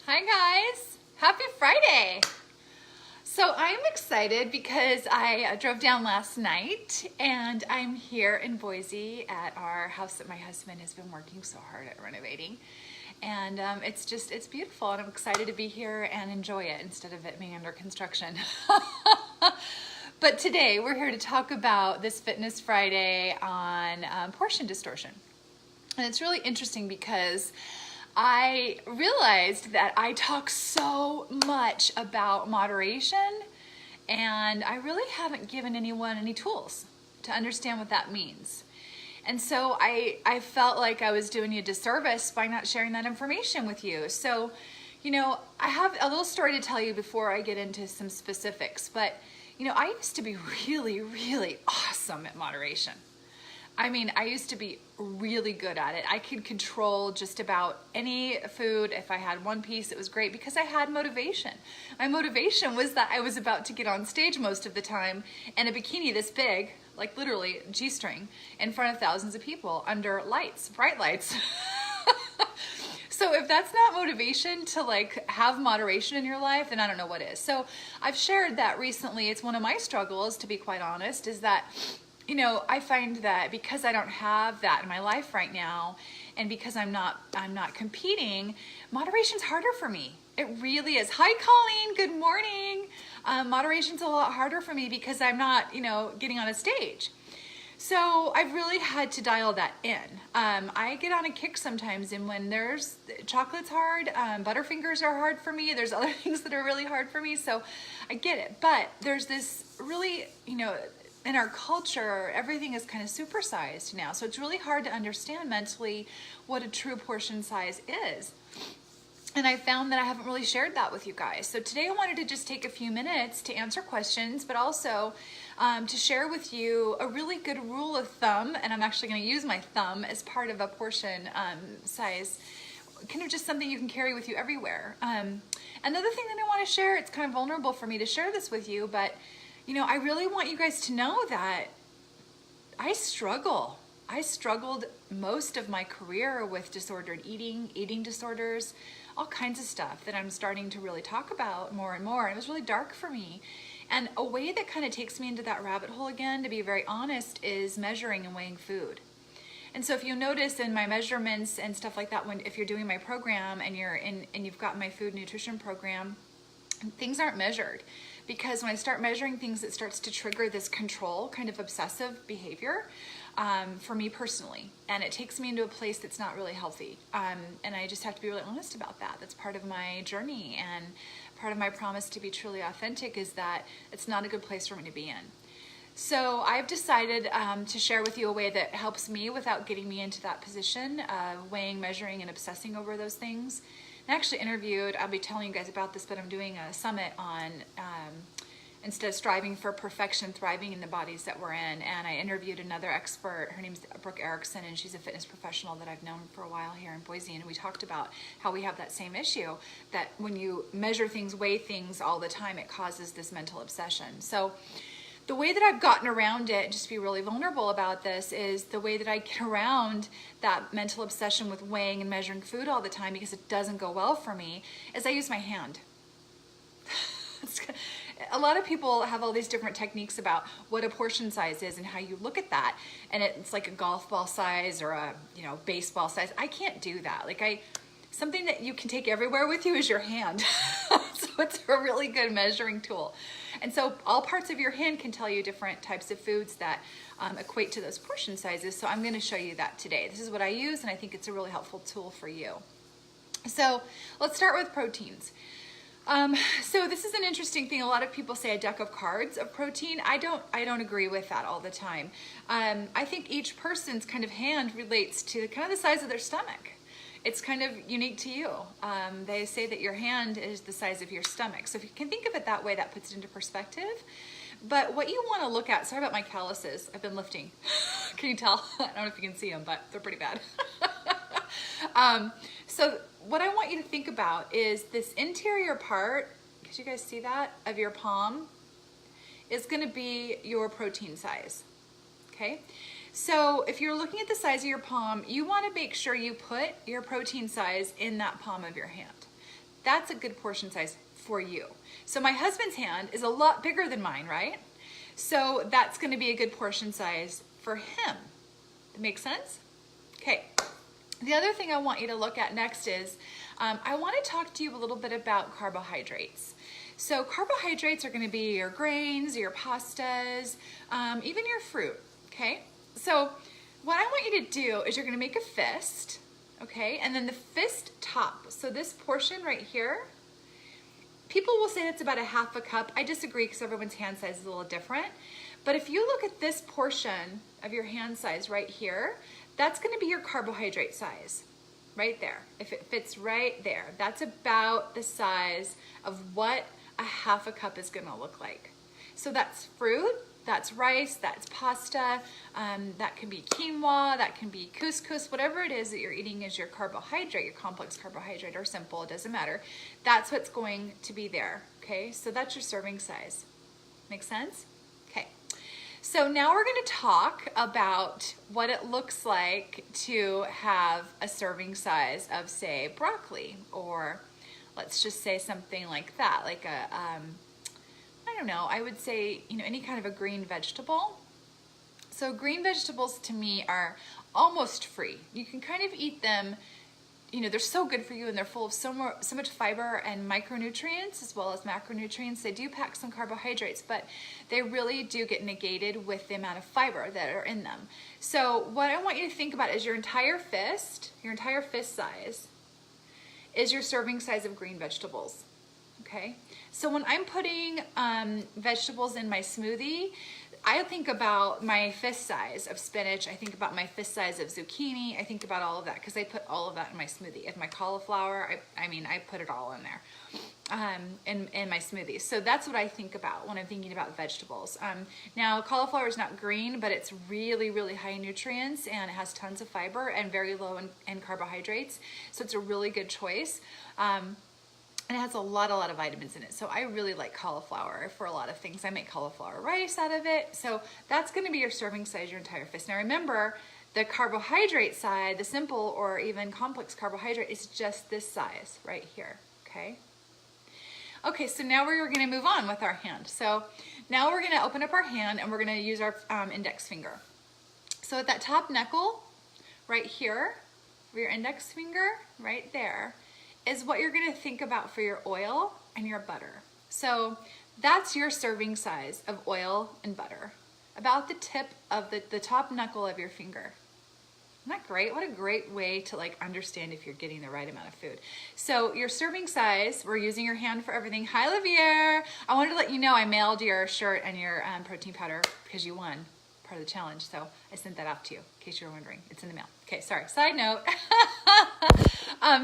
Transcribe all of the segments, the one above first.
Hi guys, happy Friday. So I'm excited because I drove down last night and I'm here in Boise at our house that my husband has been working so hard at renovating. And it's beautiful, and I'm excited to be here and enjoy it instead of it being under construction. But today we're here to talk about this Fitness Friday on portion distortion. And it's really interesting because I realized that I talk so much about moderation, and I really haven't given anyone any tools to understand what that means. And so I felt like I was doing you a disservice by not sharing that information with you. So, you know, I have a little story to tell you before I get into some specifics. But, you know, I used to be really, really awesome at moderation. I mean, I used to be really good at it. I could control just about any food. If I had one piece, it was great because I had motivation. My motivation was that I was about to get on stage most of the time in a bikini this big, like literally G-string, in front of thousands of people under lights, bright lights. So if that's not motivation to like have moderation in your life, then I don't know what is. So I've shared that recently. It's one of my struggles, to be quite honest, is that, you know, I find that because I don't have that in my life right now, and because I'm not competing, moderation's harder for me. It really is. Hi, Colleen. Good morning. Moderation's a lot harder for me because I'm not, you know, getting on a stage. So I've really had to dial that in. I get on a kick sometimes, and when there's chocolate's hard, Butterfingers are hard for me. There's other things that are really hard for me. So I get it. But there's this really, you know, in our culture, everything is kind of supersized now. So it's really hard to understand mentally what a true portion size is. And I found that I haven't really shared that with you guys. So today I wanted to just take a few minutes to answer questions, but also to share with you a really good rule of thumb. And I'm actually going to use my thumb as part of a portion size, kind of just something you can carry with you everywhere. Another thing that I want to share, it's kind of vulnerable for me to share this with you, but you know, I really want you guys to know that I struggle. I struggled most of my career with disordered eating disorders, all kinds of stuff that I'm starting to really talk about more and more. And it was really dark for me. And a way that kind of takes me into that rabbit hole again, to be very honest, is measuring and weighing food. And so if you notice in my measurements and stuff like that, if you're doing my program and you've got my food nutrition program, things aren't measured. Because when I start measuring things, it starts to trigger this control, kind of obsessive behavior for me personally. And it takes me into a place that's not really healthy. And I just have to be really honest about that. That's part of my journey. And part of my promise to be truly authentic is that it's not a good place for me to be in. So I've decided to share with you a way that helps me without getting me into that position of weighing, measuring, and obsessing over those things. I actually interviewed, I'll be telling you guys about this, but I'm doing a summit on instead of striving for perfection, thriving in the bodies that we're in. And I interviewed another expert. Her name's Brooke Erickson, and she's a fitness professional that I've known for a while here in Boise. And we talked about how we have that same issue, that when you measure things, weigh things all the time, it causes this mental obsession. So the way that I've gotten around it, just to be really vulnerable about this, is the way that I get around that mental obsession with weighing and measuring food all the time, because it doesn't go well for me, is I use my hand. A lot of people have all these different techniques about what a portion size is and how you look at that. And it's like a golf ball size or a, you know, baseball size. I can't do that. Something that you can take everywhere with you is your hand. So it's a really good measuring tool. And so all parts of your hand can tell you different types of foods that equate to those portion sizes. So I'm going to show you that today. This is what I use, and I think it's a really helpful tool for you. So let's start with proteins. So this is an interesting thing. A lot of people say a deck of cards of protein. I don't agree with that all the time. I think each person's kind of hand relates to kind of the size of their stomach. It's kind of unique to you. They say that your hand is the size of your stomach. So if you can think of it that way, that puts it into perspective. But what you want to look at, sorry about my calluses, I've been lifting. Can you tell? I don't know if you can see them, but they're pretty bad. So what I want you to think about is this interior part, can you guys see that, of your palm, is going to be your protein size, okay? So if you're looking at the size of your palm, you want to make sure you put your protein size in that palm of your hand. that's a good portion size for you. So my husband's hand is a lot bigger than mine, right? So that's gonna be a good portion size for him. That makes sense? Okay. The other thing I want you to look at next is, I wanna talk to you a little bit about carbohydrates. So carbohydrates are gonna be your grains, your pastas, even your fruit, okay? So what I want you to do is you're gonna make a fist, okay? And then the fist top, so this portion right here, people will say that's about a half a cup. I disagree because everyone's hand size is a little different. But if you look at this portion of your hand size right here, that's gonna be your carbohydrate size, right there. If it fits right there, that's about the size of what a half a cup is gonna look like. So that's fruit, that's rice, that's pasta, that can be quinoa, that can be couscous, whatever it is that you're eating is your carbohydrate, your complex carbohydrate or simple, it doesn't matter. That's what's going to be there, okay? So that's your serving size. Make sense? Okay. So now we're gonna talk about what it looks like to have a serving size of, say, broccoli, or let's just say something like that, like a, I don't know, I would say, you know, any kind of a green vegetable. So green vegetables to me are almost free. You can kind of eat them, you know, they're so good for you and they're full of so much fiber and micronutrients as well as macronutrients. They do pack some carbohydrates, but they really do get negated with the amount of fiber that are in them. So what I want you to think about is your entire fist size is your serving size of green vegetables, okay? So when I'm putting vegetables in my smoothie, I think about my fist size of spinach, I think about my fist size of zucchini, I think about all of that because I put all of that in my smoothie. If my cauliflower, I put it all in there in my smoothies. So that's what I think about when I'm thinking about vegetables. Now cauliflower is not green, but it's really, really high in nutrients and it has tons of fiber and very low in carbohydrates. So it's a really good choice. And it has a lot of vitamins in it. So I really like cauliflower for a lot of things. I make cauliflower rice out of it. So that's gonna be your serving size, your entire fist. Now remember, the carbohydrate side, the simple or even complex carbohydrate is just this size right here, okay? Okay, so now we're gonna move on with our hand. So now we're gonna open up our hand and we're gonna use our index finger. So at that top knuckle, right here, where your index finger, right there, is what you're gonna think about for your oil and your butter. So that's your serving size of oil and butter, about the tip of the top knuckle of your finger. Isn't that great? What a great way to like understand if you're getting the right amount of food. So your serving size, we're using your hand for everything. Hi, Lavier. I wanted to let you know I mailed your shirt and your protein powder because you won part of the challenge. So I sent that out to you in case you were wondering. It's in the mail. Okay, sorry, side note.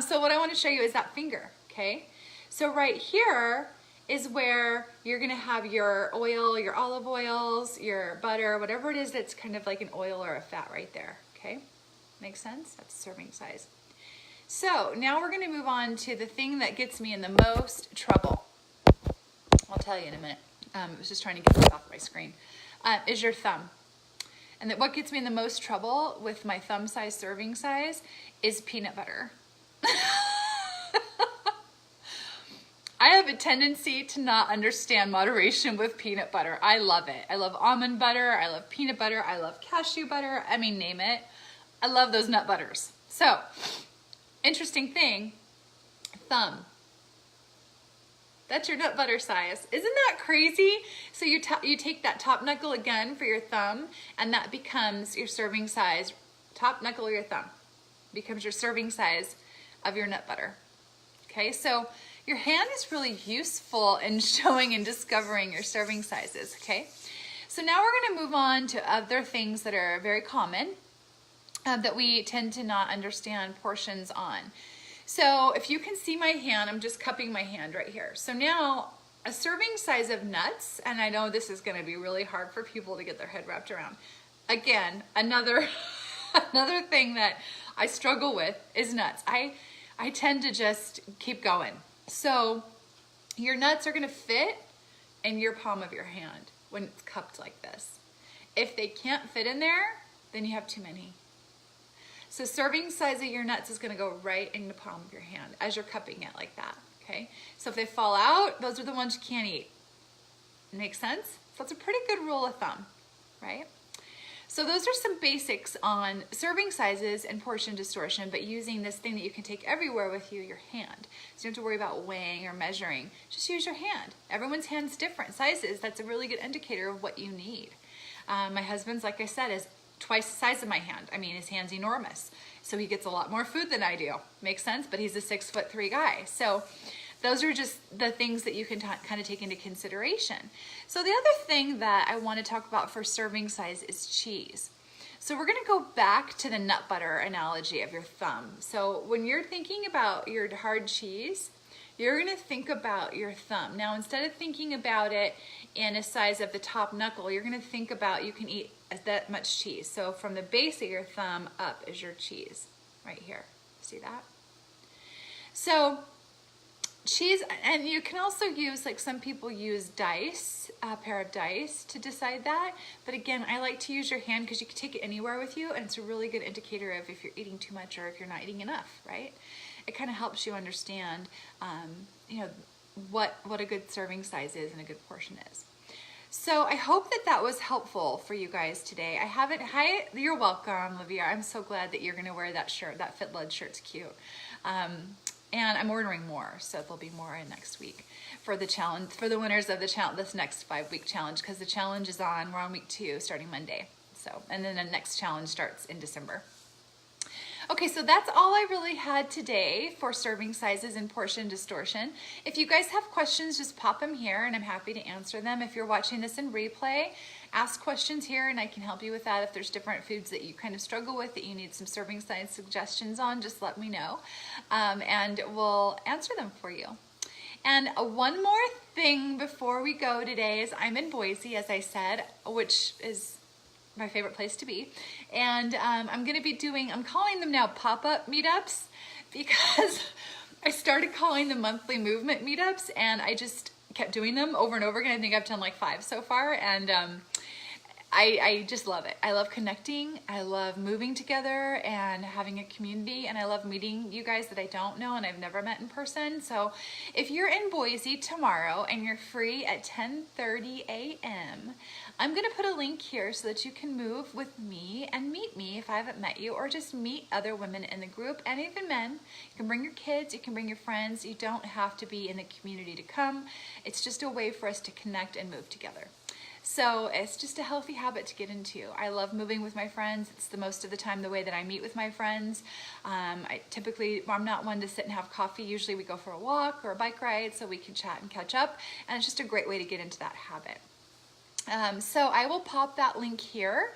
So what I want to show you is that finger, okay? So right here is where you're gonna have your oil, your olive oils, your butter, whatever it is that's kind of like an oil or a fat right there, okay? Make sense? That's serving size. So now we're gonna move on to the thing that gets me in the most trouble. I'll tell you in a minute. I was just trying to get this off my screen. Is your thumb. And that what gets me in the most trouble with my thumb size serving size is peanut butter. I have a tendency to not understand moderation with peanut butter. I love it. I love almond butter. I love peanut butter. I love cashew butter. I mean, name it. I love those nut butters. So, interesting thing, thumb. That's your nut butter size. Isn't that crazy? So you take that top knuckle again for your thumb, and that becomes your serving size. Top knuckle of your thumb becomes your serving size of your nut butter. Okay, so your hand is really useful in showing and discovering your serving sizes, okay? So now we're gonna move on to other things that are very common that we tend to not understand portions on. So if you can see my hand, I'm just cupping my hand right here. So now a serving size of nuts, and I know this is gonna be really hard for people to get their head wrapped around. Again, another thing that I struggle with is nuts. I tend to just keep going. So your nuts are gonna fit in your palm of your hand when it's cupped like this. If they can't fit in there, then you have too many. So serving size of your nuts is gonna go right in the palm of your hand as you're cupping it like that, okay? So if they fall out, those are the ones you can't eat. Make sense? So it's a pretty good rule of thumb, right? So those are some basics on serving sizes and portion distortion, but using this thing that you can take everywhere with you, your hand. So you don't have to worry about weighing or measuring. Just use your hand. Everyone's hand's different sizes. That's a really good indicator of what you need. My husband's, like I said, is twice the size of my hand. I mean, his hand's enormous. So he gets a lot more food than I do. Makes sense, but he's a 6'3" guy. So those are just the things that you can kind of take into consideration. So the other thing that I want to talk about for serving size is cheese. So we're going to go back to the nut butter analogy of your thumb. So when you're thinking about your hard cheese, you're going to think about your thumb. Now, instead of thinking about it in a size of the top knuckle, you're going to think about you can eat that much cheese. So from the base of your thumb up is your cheese right here. See that? So cheese, and you can also use, like some people use dice, a pair of dice to decide that. But again, I like to use your hand because you can take it anywhere with you, and it's a really good indicator of if you're eating too much or if you're not eating enough, right? It kind of helps you understand, you know, what a good serving size is and a good portion is. So I hope that that was helpful for you guys today. Hi, you're welcome, Livia. I'm so glad that you're gonna wear that shirt. That Fit Blood shirt's cute. And I'm ordering more, so there'll be more in next week for the challenge, for the winners of the challenge, this next 5-week challenge, because the challenge is on, we're on week 2 starting Monday. So, and then the next challenge starts in December. Okay, so that's all I really had today for serving sizes and portion distortion. If you guys have questions, just pop them here and I'm happy to answer them. If you're watching this in replay, ask questions here and I can help you with that. If there's different foods that you kind of struggle with that you need some serving size suggestions on, just let me know and we'll answer them for you. And one more thing before we go today is I'm in Boise, as I said, which is my favorite place to be. And I'm gonna be doing, I'm calling them now pop-up meetups because I started calling them monthly movement meetups and I just kept doing them over and over again. I think I've done like 5 so far and I just love it. I love connecting. I love moving together and having a community, and I love meeting you guys that I don't know and I've never met in person. So if you're in Boise tomorrow and you're free at 10:30 a.m., I'm gonna put a link here so that you can move with me and meet me if I haven't met you, or just meet other women in the group and even men. You can bring your kids, you can bring your friends. You don't have to be in the community to come. It's just a way for us to connect and move together. So it's just a healthy habit to get into. I love moving with my friends. It's the most of the time the way that I meet with my friends. I'm not one to sit and have coffee. Usually we go for a walk or a bike ride so we can chat and catch up. And it's just a great way to get into that habit. So I will pop that link here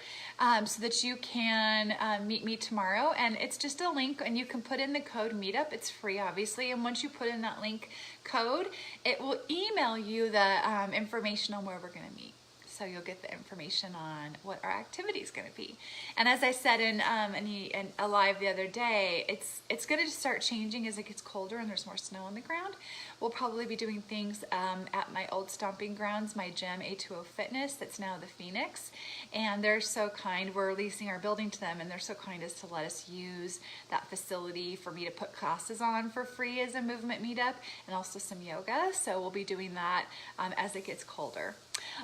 so that you can meet me tomorrow, and it's just a link and you can put in the code meetup. It's free, obviously, and once you put in that link code, it will email you the information on where we're going to meet. So you'll get the information on what our activity is going to be. And as I said in a live the other day, it's going to start changing as it gets colder and there's more snow on the ground. We'll probably be doing things at my old stomping grounds, my gym, A2O Fitness, that's now the Phoenix. And they're so kind. We're leasing our building to them, and they're so kind as to let us use that facility for me to put classes on for free as a movement meetup, and also some yoga. So we'll be doing that as it gets colder.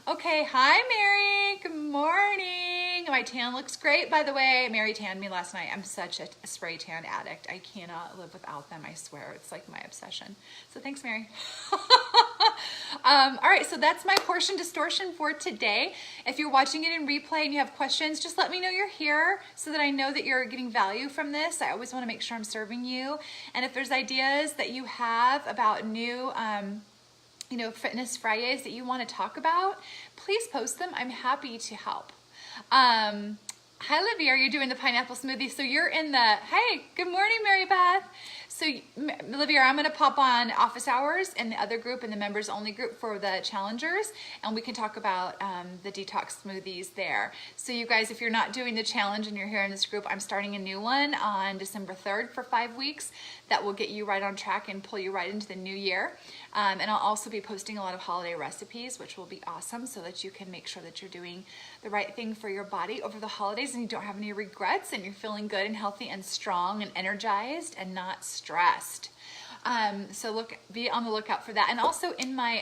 Okay, hi Mary, good morning. My tan looks great, by the way. Mary tanned me last night. I'm such a spray tan addict. I cannot live without them, I swear. It's like my obsession. So thanks, Mary. All right, so that's my portion distortion for today. If you're watching it in replay and you have questions, just let me know you're here so that I know that you're getting value from this. I always want to make sure I'm serving you. And if there's ideas that you have about new Fitness Fridays that you want to talk about, please post them. I'm happy to help. Hi, Livia, are you doing the pineapple smoothie? So you're in the, hey, good morning, Mary Beth. So Olivia, I'm going to pop on office hours in the other group, in the members only group for the challengers, and we can talk about the detox smoothies there. So you guys, if you're not doing the challenge and you're here in this group, I'm starting a new one on December 3rd for 5 weeks that will get you right on track and pull you right into the new year. And I'll also be posting a lot of holiday recipes, which will be awesome, so that you can make sure that you're doing the right thing for your body over the holidays and you don't have any regrets and you're feeling good and healthy and strong and energized and not stressed. So be on the lookout for that. And also in my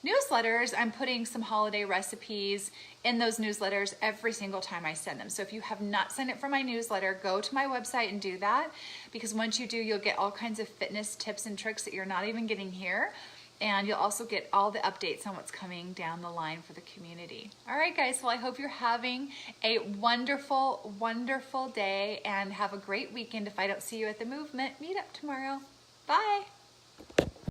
newsletters, I'm putting some holiday recipes in those newsletters every single time I send them. So if you have not signed up for my newsletter, go to my website and do that, because once you do, you'll get all kinds of fitness tips and tricks that you're not even getting here. And you'll also get all the updates on what's coming down the line for the community. All right, guys, well, I hope you're having a wonderful, wonderful day, and have a great weekend. If I don't see you at the movement, meet up tomorrow. Bye.